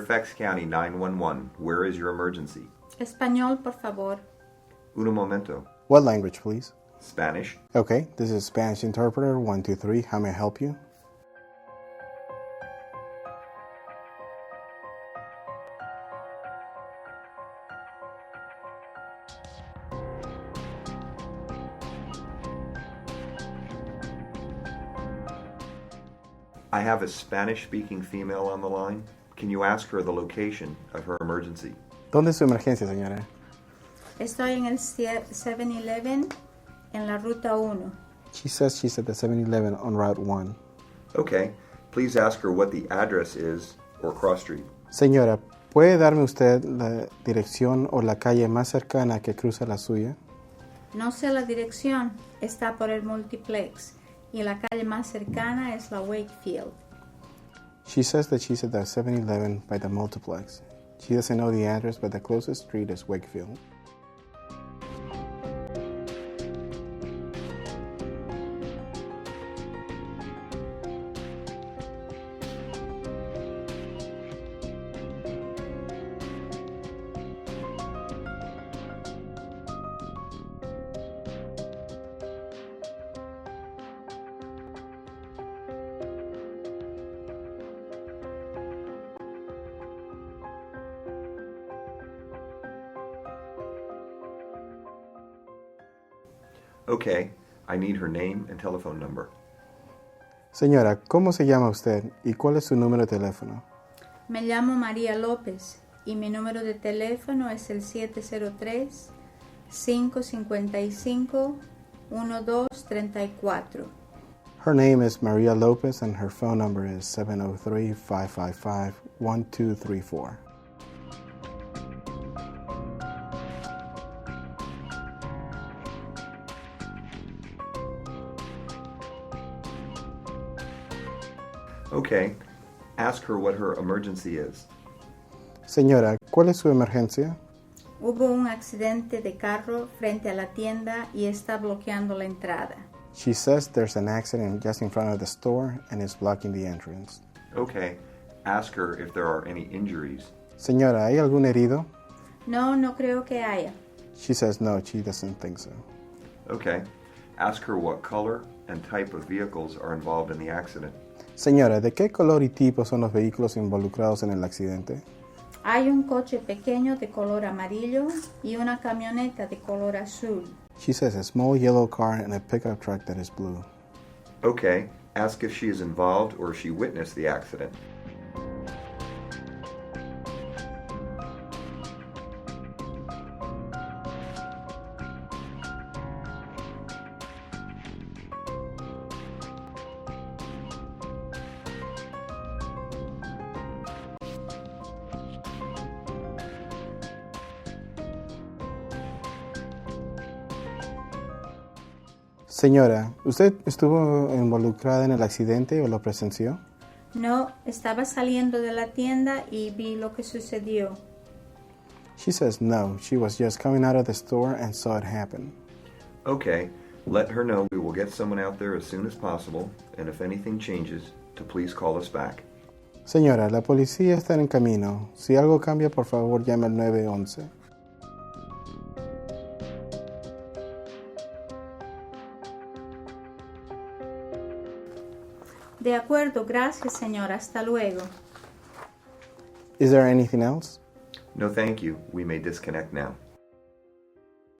Fairfax County 911. Where is your emergency? Español, por favor. Un momento. What language, please? Spanish. Okay, this is Spanish interpreter 123. How may I help you? I have a Spanish-speaking female on the line. Can you ask her the location of her emergency? ¿Dónde es su emergencia, señora? Estoy en el 7-Eleven en la ruta 1. She says she's at the 7-Eleven on Route 1. Okay. Please ask her what the address is or cross street. Señora, ¿puede darme usted la dirección o la calle más cercana que cruza la suya? No sé la dirección, está por el multiplex y la calle más cercana es la Wakefield. She says that she's at the 7-Eleven by the multiplex. She doesn't know the address, but the closest street is Wakefield. Okay. I need her name and telephone number. Señora, ¿cómo se llama usted y cuál es su número de teléfono? Me llamo María López y mi número de teléfono es el 703-555-1234. Her name is Maria Lopez and her phone number is 703-555-1234. Okay. Ask her what her emergency is. Señora, ¿cuál es su emergencia? Hubo un accidente de carro frente a la tienda y está bloqueando la entrada. She says there's an accident just in front of the store and is blocking the entrance. Okay. Ask her if there are any injuries. Señora, ¿hay algún herido? No, no creo que haya. She says no, she doesn't think so. Okay. Ask her what color and type of vehicles are involved in the accident. Señora, ¿de qué color y tipo son los vehículos involucrados en el accidente? Hay un coche pequeño de color amarillo y una camioneta de color azul. She says a small yellow car and a pickup truck that is blue. Okay. Ask if she is involved or she witnessed the accident. Señora, ¿usted estuvo involucrada en el accidente o lo presenció? No, estaba saliendo de la tienda y vi lo que sucedió. She says no, she was just coming out of the store and saw it happen. Okay. Let her know we will get someone out there as soon as possible, and if anything changes, to please call us back. Señora, la policía está en camino. Si algo cambia, por favor, llame al 911. De acuerdo, gracias señora, hasta luego. Is there anything else? No, thank you. We may disconnect now.